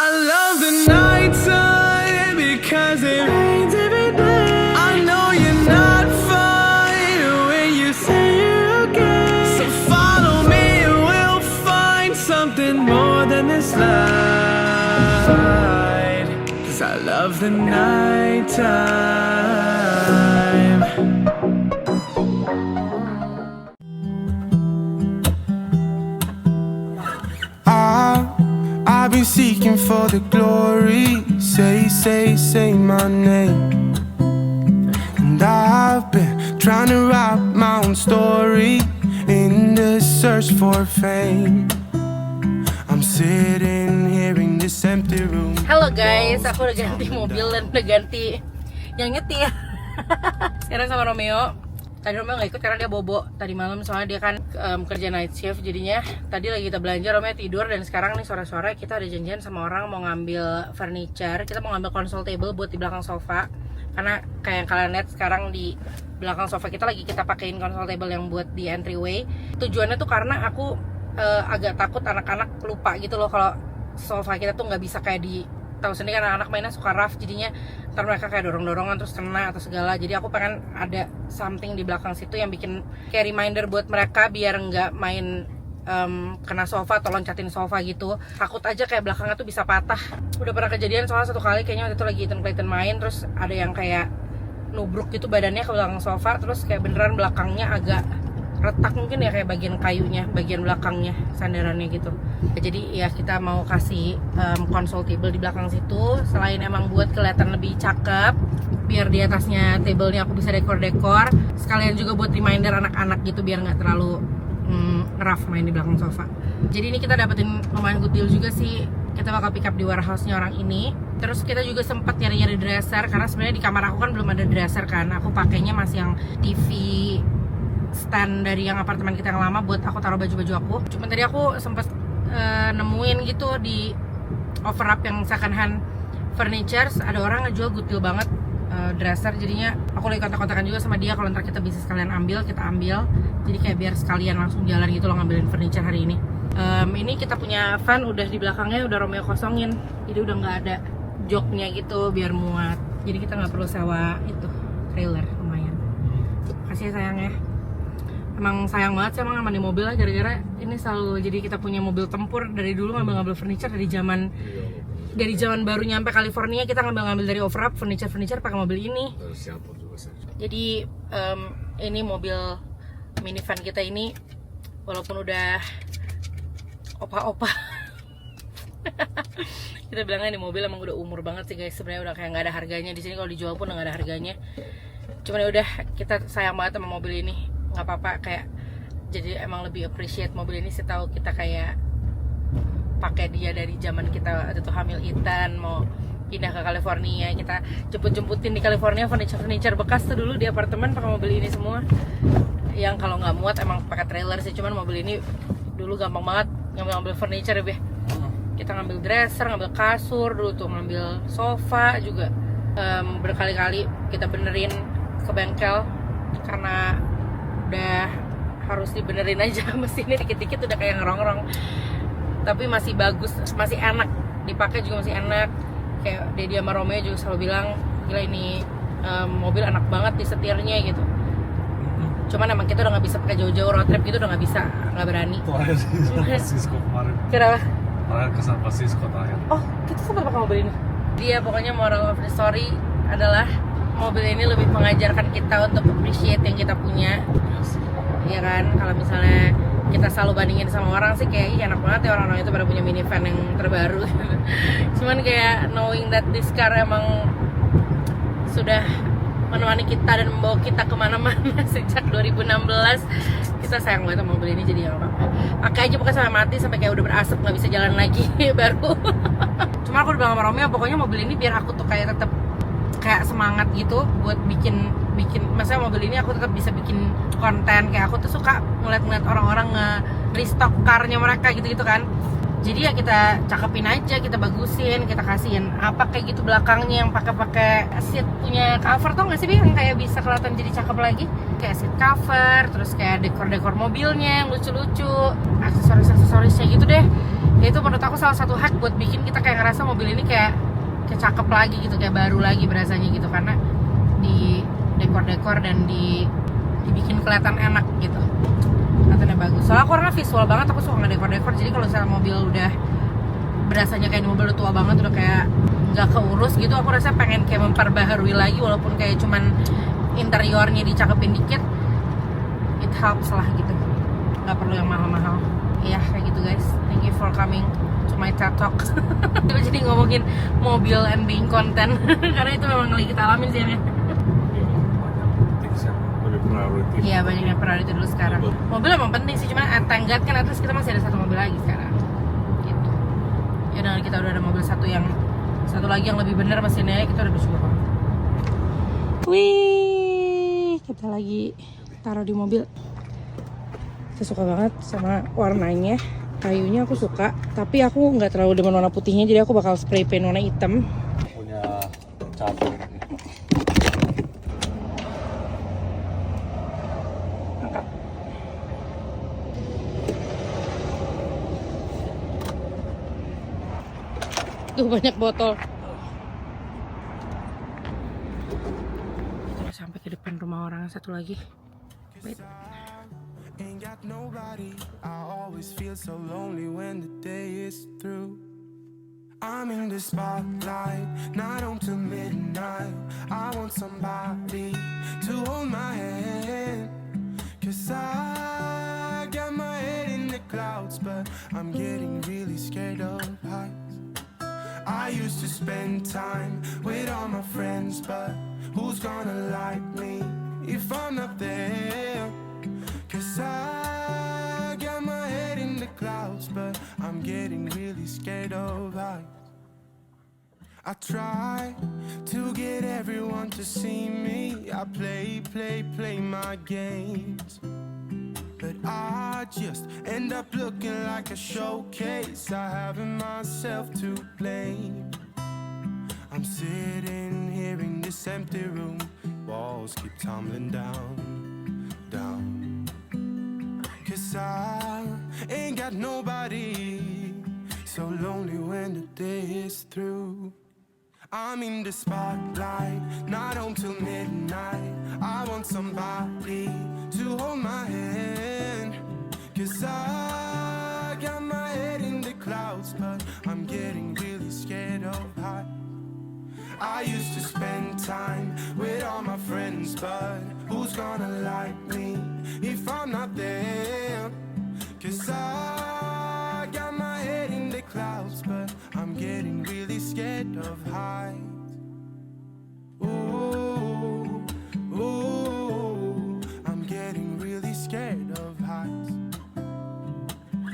I love the nighttime because it rains every day. I know you're not fine when you say you're okay. So follow me and we'll find something more than this light. 'Cause I love the nighttime. I've been seeking for the glory. Say my name. And I've been trying to write my own story in the search for fame. I'm sitting here in this empty room. Halo guys, aku udah ganti mobil dan udah ganti yang nyetir. Sekarang sama Romeo. Tadi Romeo gak ikut karena dia bobo tadi malam, soalnya dia kan kerja night shift. Jadinya tadi lagi kita belanja, Romeo tidur. Dan sekarang nih sore-sore kita ada janjian sama orang mau ngambil furniture. Kita mau ngambil console table buat di belakang sofa. Karena kayak yang kalian lihat sekarang di belakang sofa kita lagi kita pakein console table yang buat di entryway. Tujuannya tuh karena aku agak takut anak-anak lupa gitu loh kalau sofa kita tuh nggak bisa kayak di, tahu sendiri kan anak-anak mainnya suka rough, jadinya ntar mereka kayak dorong-dorongan terus kena atau segala. Jadi aku pengen ada something di belakang situ yang bikin kayak reminder buat mereka biar nggak main kena sofa atau loncatin sofa gitu. Takut aja kayak belakangnya tuh bisa patah. Udah pernah kejadian soalnya satu kali kayaknya waktu itu lagi Ethan Clayton main, terus ada yang kayak nubruk gitu badannya ke belakang sofa, terus kayak beneran belakangnya agak retak mungkin ya, kayak bagian kayunya, bagian belakangnya, sandarannya gitu. Jadi ya kita mau kasih console table di belakang situ. Selain emang buat kelihatan lebih cakep, biar di atasnya tablenya aku bisa dekor-dekor, sekalian juga buat reminder anak-anak gitu biar nggak terlalu rough main di belakang sofa. Jadi ini kita dapetin lumayan good deal juga sih. Kita bakal pick up di warehouse-nya orang ini. Terus kita juga sempat nyari-nyari dresser, karena sebenarnya di kamar aku kan belum ada dresser kan. Aku pakainya masih yang TV stand dari yang apartemen kita yang lama buat aku taruh baju-baju aku. Cuman tadi aku sempat nemuin gitu di OverUp yang second hand furniture, ada orang ngejual good deal banget dresser. Jadinya aku lagi kontak-kontakan juga sama dia kalau ntar kita bisa sekalian ambil, kita ambil. Jadi kayak biar sekalian langsung jalan gitu loh ngambilin furniture hari ini. Ini kita punya van udah di belakangnya udah Romeo kosongin, jadi udah nggak ada joknya gitu biar muat. Jadi kita nggak perlu sewa itu trailer, lumayan. Kasih sayangnya. Emang sayang banget sih emang sama di mobil lah, gara-gara ini selalu jadi kita punya mobil tempur. Dari dulu ngambil furniture dari zaman baru nyampe California, kita ngambil dari OverUp furniture pakai mobil ini. Jadi ini mobil minivan kita ini walaupun udah opa-opa kita bilangnya di mobil emang udah umur banget sih guys. Sebenarnya udah kayak nggak ada harganya di sini, kalau dijual pun nggak ada harganya. Cuman ya udah, kita sayang banget sama mobil ini. Nggak apa-apa, kayak jadi emang lebih appreciate mobil ini. Setahu kita kayak pakai dia dari zaman kita waktu itu hamil Ethan mau pindah ke California, kita jemput-jemputin di California furniture bekas tuh dulu di apartemen pakai mobil ini semua. Yang kalau nggak muat emang pakai trailer sih, cuman mobil ini dulu gampang banget ngambil furniture ya. Kita ngambil dresser, ngambil kasur dulu tuh, ngambil sofa juga. Berkali-kali kita benerin ke bengkel karena udah harus dibenerin aja mesinnya, dikit-dikit udah kayak ngerong-rong. Tapi masih bagus, masih enak dipakai juga, masih enak. Kayak Dedi sama Romeo juga selalu bilang, gila ini mobil enak banget disetirnya gitu. Cuman emang kita udah nggak bisa pakai jauh-jauh road trip gitu, udah nggak bisa, nggak berani. Terakhir di San Francisco kemarin. Kenapa? Terakhir ke San Francisco terakhir. Oh, kita sempat pakai mobil ini. Dia pokoknya moral of the story adalah mobil ini lebih mengajarkan kita untuk appreciate yang kita punya. Iya kan, kalau misalnya kita selalu bandingin sama orang sih kayak ih enak banget ya orang-orang itu pada punya minivan yang terbaru. Cuman kayak knowing that this car emang sudah menemani kita dan membawa kita kemana-mana sejak 2016. Kita sayang banget sama mobil ini, jadi gak apa-apa. Pakai aja pokoknya sampai mati, sampai kayak udah berasap nggak bisa jalan lagi baru. Cuma aku udah bilang sama Romeo, pokoknya mobil ini biar aku tuh kayak tetap kayak semangat gitu buat bikin maksudnya mobil ini aku tetap bisa bikin konten. Kayak aku tuh suka ngeliat orang-orang nge-restock car-nya mereka gitu-gitu kan. Jadi ya kita cakepin aja, kita bagusin, kita kasihin apa kayak gitu belakangnya yang pakai seat punya cover tuh nggak sih, yang kayak bisa kelihatan jadi cakep lagi, kayak seat cover, terus kayak dekor mobilnya yang lucu-lucu, aksesorisnya gitu deh. Ya itu menurut aku salah satu hack buat bikin kita kayak ngerasa mobil ini kayak cakep lagi gitu, kayak baru lagi berasanya gitu, karena di dekor-dekor dan dibikin kelihatan enak gitu, kelihatannya bagus. Soalnya aku orangnya visual banget, aku suka ngedekor-dekor. Jadi kalau misalnya mobil udah berasanya kayak di mobil udah tua banget, udah kayak nggak keurus gitu, aku rasa pengen kayak memperbaharui lagi, walaupun kayak cuman interiornya dicakepin dikit, it helps lah gitu, nggak perlu yang mahal-mahal. Ya kayak gitu guys, thank you for coming to my TED Talk. Jadi ngomongin mobil and being content karena itu memang lagi kita alamin sih ya. Lebih priority. Iya, banyak yang priority dulu sekarang. Mobil emang penting sih, cuma thank God kan at least kita masih ada satu mobil lagi sekarang gitu. Ya dengan kita udah ada mobil satu lagi yang lebih benar mesinnya, kita udah bersyukur banget. Wih, kita lagi taruh di mobil. Saya suka banget sama warnanya, kayunya aku suka, tapi aku nggak terlalu demen warna putihnya, jadi aku bakal spray paint warna hitam. Punya cabai. Tuh banyak botol. Kita udah sampai ke depan rumah orang satu lagi. Wait. Ain't got nobody. I always feel so lonely when the day is through. I'm in the spotlight, not until midnight. I want somebody to hold my hand. 'Cause I got my head in the clouds, but I'm getting really scared of heights. I used to spend time with all my friends, but who's gonna like me if I'm not there? 'Cause I got my head in the clouds, but I'm getting really scared of heights. I try to get everyone to see me. I play my games, but I just end up looking like a showcase. I haven't myself to blame. I'm sitting here in this empty room, walls keep tumbling down. 'Cause I ain't got nobody, so lonely when the day is through. I'm in the spotlight, not until midnight. I want somebody to hold my hand. 'Cause I got my head in the clouds, but I'm getting really scared of heights. I used to spend time with all my friends, but who's gonna like me if I'm not there? 'Cause I got my head in the clouds, but I'm getting really scared of heights. Ooh, ooh, I'm getting really scared of heights.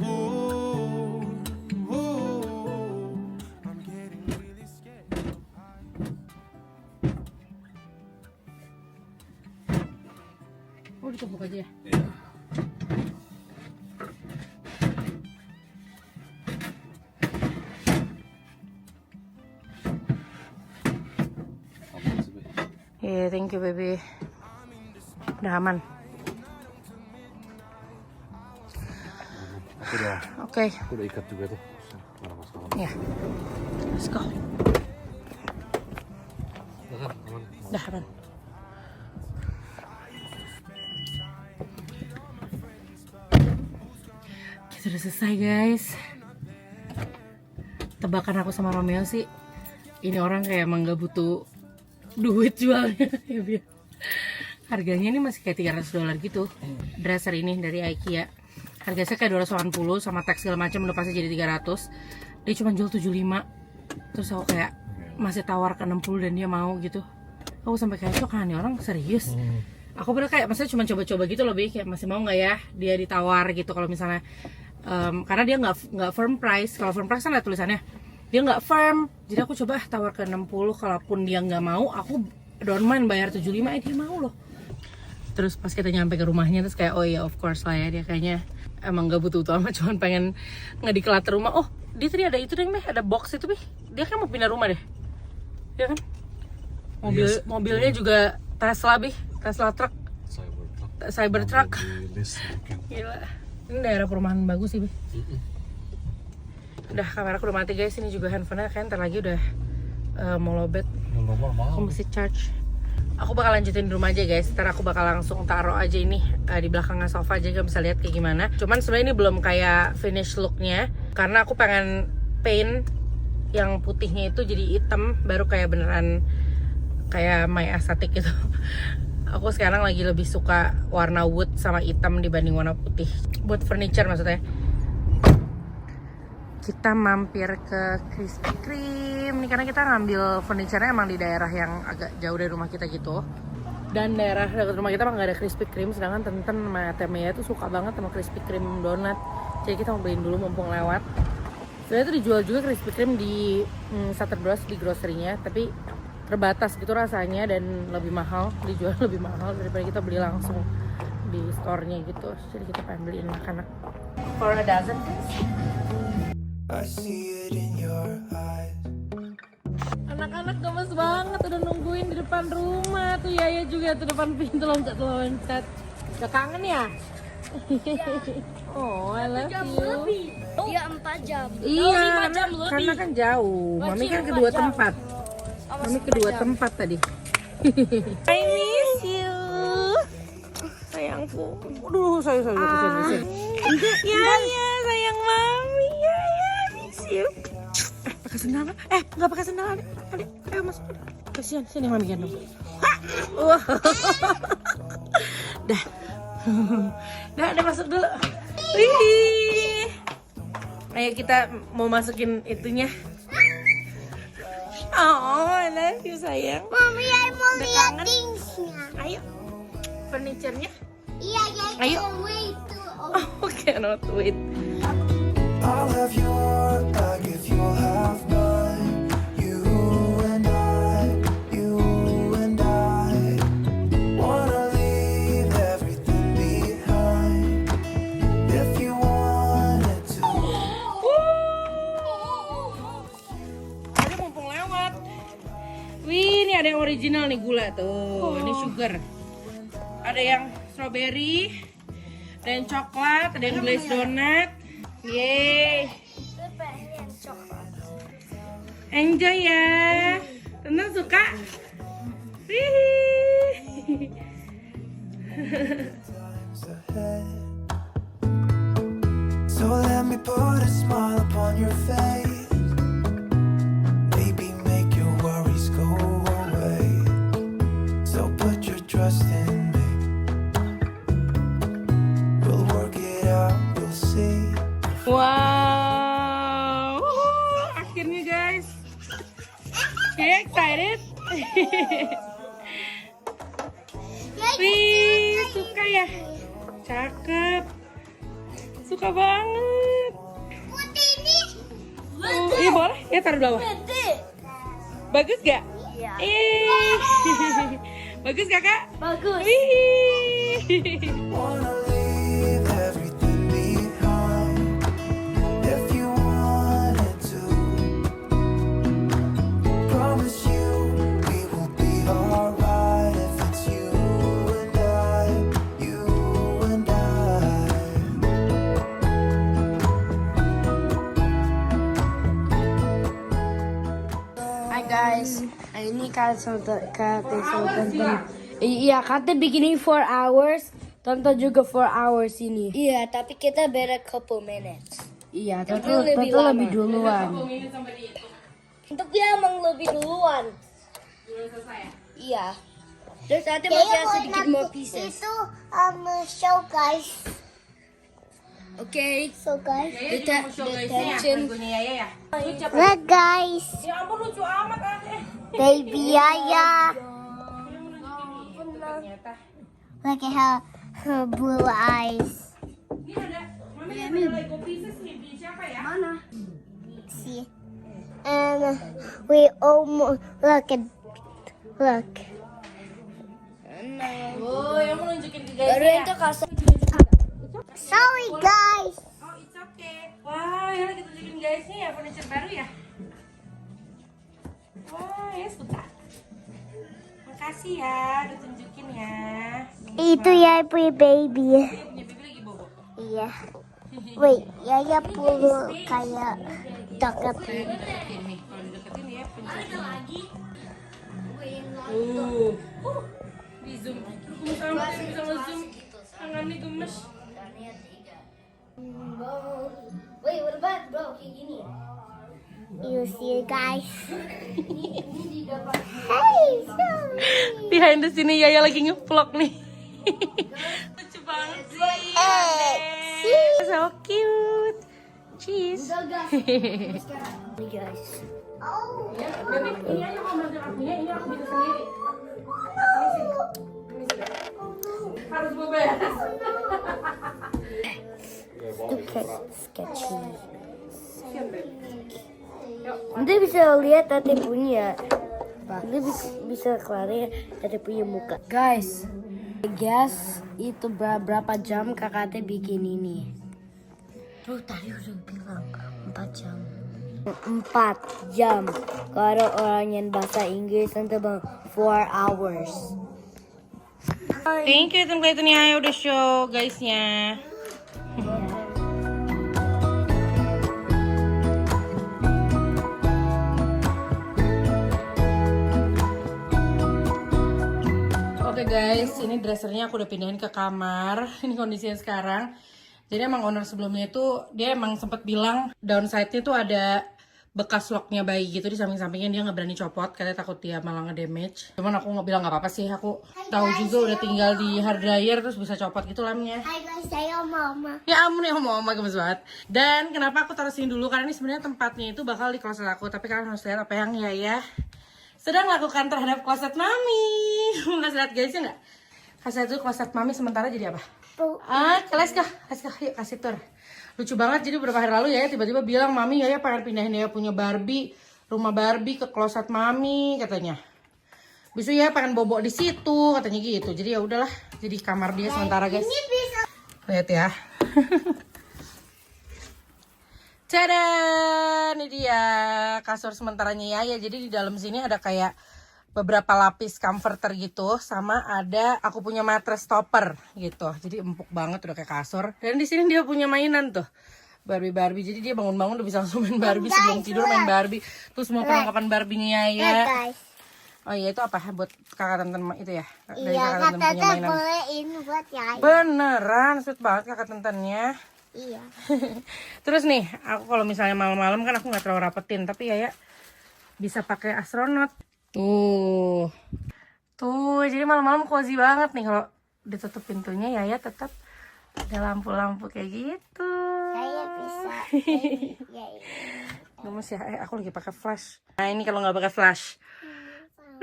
Ooh, ooh, I'm getting really scared of heights. Oh, ditumpuk aja ya? Yeah, thank you baby. Udah aman. Oke. Aku udah ikat juga tuh. Nggak masalah. Ya. Let's go. Udah kan? Aman. Udah aman. Kita udah selesai guys. Tebakan aku sama Romeo sih, ini orang kayak emang gak butuh duit jualnya. Harganya ini masih kayak $300 gitu. Dresser ini dari IKEA, harganya kayak 280 sama teks segala macam udah pasti jadi 300. Dia cuma jual 75. Terus aku kayak masih tawar ke 60 dan dia mau gitu. Aku sampai kayak kan nih orang serius. Aku bener kayak maksudnya cuma coba-coba gitu loh, kayak masih mau nggak ya dia ditawar gitu kalau misalnya karena dia nggak firm price. Kalau firm price kan ada tulisannya, dia nggak firm. Jadi aku coba tawar ke 60. Kalaupun dia nggak mau, aku don't mind bayar 75. Dia mau loh. Terus pas kita nyampe ke rumahnya, terus kayak oh iya of course lah ya, dia kayaknya emang nggak butuh utama, cuman pengen ngedikelater rumah. Oh dia tadi ada itu deh, ada box itu dia kan mau pindah rumah deh, dia kan mobilnya juga Tesla Tesla truck, Cybertruck. Gila, ini daerah perumahan bagus sih Udah kameraku udah mati guys, ini juga handphonenya kan ntar lagi udah mau lowbat. Normal mahal. Aku mesti charge. Aku bakal lanjutin di rumah aja guys. Ntar aku bakal langsung taruh aja ini di belakangnya sofa aja, gak bisa lihat kayak gimana. Cuman sebenarnya ini belum kayak finish looknya, karena aku pengen paint yang putihnya itu jadi hitam, baru kayak beneran kayak my aesthetic gitu. Aku sekarang lagi lebih suka warna wood sama hitam dibanding warna putih. Buat furniture maksudnya. Kita mampir ke Krispy Kreme nih karena kita ngambil furniture-nya emang di daerah yang agak jauh dari rumah kita gitu. Dan daerah dekat rumah kita emang gak ada Krispy Kreme, sedangkan Tenten sama Temea itu suka banget sama Krispy Kreme donat. Jadi kita mau beliin dulu mumpung lewat. Sebenarnya itu dijual juga Krispy Kreme di Satterbros di grocery-nya, tapi terbatas gitu rasanya dan lebih mahal, dijual lebih mahal daripada kita beli langsung di store-nya gitu. Jadi kita pengen beliin anak-anak. For a dozen please. I see it in your eyes. Anak-anak gemes banget udah nungguin di depan rumah tuh. Yaya juga tuh depan pintu loncat-loncat. Udah kangen ya? Oh, I love you. Iya 4 jam. Iya, karena kan jauh. Mami kan kedua tempat. Mami kedua tempat tadi. I miss you. Sayangku. Aduh, sayang. Ya, sayang Mami. Ya, miss you. Pakai sendal? Nggak pakai sendal. Adik, ayo masuk. Kasihan, sini Mami gendong. Wah. Dah masuk dulu. Wih. Ayo kita mau masukin itunya. Oh, I love you sayang. Mami, I mau Udah lihat kangen? thingsnya. Ayo, furniture-nya. Iya, Ayo. can't wait to Oh, cannot wait. I'll have your back if you'll have mine. You and I wanna leave everything behind. If you wanted to. Ada mumpung lewat. Wih, ini ada yang original nih gula tuh. Ini sugar. Ada yang strawberry, ada yang coklat, ada yang glazed donut. Yeay. Enjoy ya. Tenang suka? Wih. So let me put a smile upon your face. Maybe make your worries go away. So put your trust in me. We'll work it out, you'll see. Wow. Akhirnya guys. Okay, excited? Wih, suka ya? Cakep. Suka banget. putih ini. Oh, iya boleh? Ya taruh di bawah. Bagus gak? Iya. Bagus kakak? Bagus. Wih. Wanna leave everything behind. If you wanted to. Promise you we will be alright. If it's you and I. Hi guys, ini kata tonton. Iya, kata beginning 4 hours, tonton juga 4 hours ini. Iya, tapi kita beda couple minutes. Iya, tonton lebih duluan. Untuk dia emang lebih duluan. Iya. Terus nanti masih ada sedikit more pieces. Itu show guys. Okay. So guys. Detention. Look guys. Ya ampun lucu amat aneh. Baby Yaya. Ternyata. Look at her blue eyes. Ini ada, Mami ada Lego pieces nih, di siapa ya? Mana? See. And we almost look. Oh, yang mau nunjukin ke guys Baru ya? itu kasih. Sorry guys. Oh, it's okay. Wah, ya kita tunjukin guysnya ya, furniture baru ya? Wah, ya suka. Makasih ya, udah tunjukin ya. Itu ya punya baby. Dia punya baby lagi bobo. Iya. Wait, Yaya perlu kayak Deketin. Dideketin nih. Kalau dideketin ya pencetnya. Di zoom. Sama bisa nge-zoom. Tangannya gemes. Wait, what about bro? Kayak gini ya? You see guys. Hey, sorry. Behind the sini Yaya lagi nge-vlog nih. Lucu banget sih. So cute. Cheese. Nih guys. Ya, baby, ini aja kalau bantu akunya, ini aku bisa sendiri. Ini sih. Harus beberes. Sketchy. Nanti bisa lihat tadi punya. Nanti bisa kelarin tadi punya muka. Guys, guess itu berapa jam kakak teh bikin ini? Tuh tadi udah bilang 4 jam. 4 jam. Kalau orang yang bahasa Inggris nanti bang 4 hours. Thank you teman Clayton ya udah show guysnya. Oke guys, ini dressernya aku udah pindahin ke kamar. Ini kondisinya sekarang. Jadi emang owner sebelumnya itu dia emang sempat bilang downside-nya tuh ada bekas locknya bayi gitu di samping-sampingnya, dia nggak berani copot, katanya takut dia malah nge-damage. Cuman aku nggak bilang nggak apa-apa sih, aku tahu juga udah tinggal di hard dryer terus bisa copot gitu lamnya. Hai guys, saya mama. Ya ampun ya mama gemes banget. Dan kenapa aku taruh sini dulu, karena ini sebenarnya tempatnya itu bakal di kloset aku, tapi kalian harus lihat apa yang ya sedang lakukan terhadap kloset mami. Mau kasih lihat guys ya nggak? Kasih itu kloset mami sementara jadi apa? Let's go, yuk kasih tur. Lucu banget, jadi beberapa hari lalu ya tiba-tiba bilang mami ya pengen pindahin ya punya Barbie, rumah Barbie ke kloset mami katanya. Besok ya pengen bobok di situ katanya gitu. Jadi ya udahlah, jadi kamar dia sementara guys. Ini bisa. Lihat ya. Tada, ini dia kasur sementaranya ya. Jadi di dalam sini ada kayak beberapa lapis comforter gitu, sama ada aku punya mattress topper gitu. Jadi empuk banget udah kayak kasur. Dan di sini dia punya mainan tuh. Barbie. Jadi dia bangun-bangun udah bisa langsung main Barbie, sebelum tidur main Barbie. Terus mau perlengkapan Barbie-nya ya. Guys. Oh iya, itu apa buat kakak tenten itu ya? Dari Iya, kakak tenten punya kata mainan. boleh ini buat ya. Beneran, sweet banget kakak tentennya. Iya. Terus nih, aku kalau misalnya malam-malam kan aku nggak terlalu rapetin, tapi ya bisa pakai astronot. Tuh, jadi malam-malam cozy banget nih kalau ditutup pintunya ya tetap ada lampu-lampu kayak gitu. Saya bisa. Ya, Gemes ya, aku lagi pakai flash. Nah ini kalau nggak pakai flash,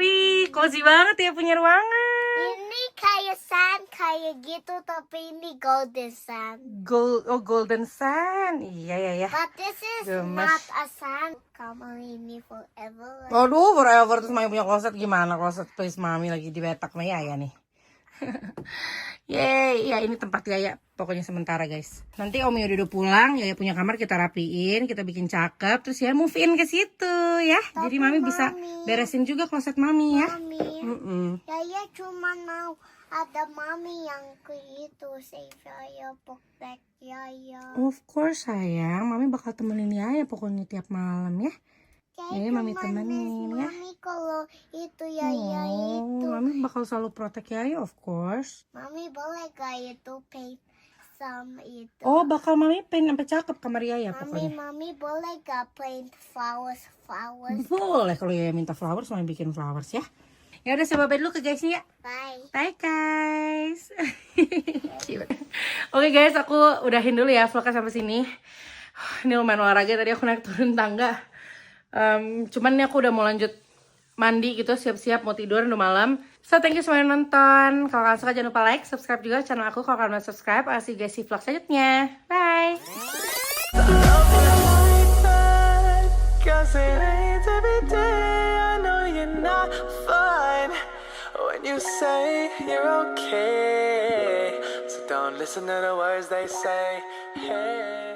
wih cozy banget ya punya ruangan. Ini kayak sand kayak gitu, tapi ini golden sand. Golden sand, iya. But this is Gemes. not a sand. Kamu ini forever. Aduh, forever terus mami punya kloset gimana? Kloset please mami lagi dibetak sama Yaya nih. Yeay, ya ini tempat Yaya pokoknya sementara guys. Nanti Om udah pulang, Yaya punya kamar kita rapiin, kita bikin cakep, terus ya move in ke situ ya. Jadi mami bisa beresin juga kloset mami ya. Mami, Yaya cuma mau ada mami yang ke itu save Yaya, protect Yaya. Of course sayang, mami bakal temenin Yaya pokoknya tiap malam ya. Yaya Mami cuma temenin ya. Mami kalau itu Yaya itu. Mami bakal selalu protect Yaya of course. Mami boleh gak itu paint some itu? Oh bakal mami paint sampai cakep kamar Yaya pokoknya. Mami boleh gak paint flowers? Boleh kalau Yaya minta flowers, mami bikin flowers ya. Ya udah saya bye dulu ke guysnya ya. Bye. Bye guys. Oke guys, aku udahin dulu ya vlognya sampai sini. Ini lumayan olahraga, tadi aku naik turun tangga. Cuman ini aku udah mau lanjut mandi gitu, siap-siap mau tidur, udah malam. So thank you semuanya nonton. Kalau kalian suka jangan lupa like, subscribe juga channel aku. Kalau kalian mau subscribe, I'll see you guys di vlog selanjutnya. Bye. Cause it ain't every day. I know you're not fine when you say you're okay. So don't listen to the words they say. Hey.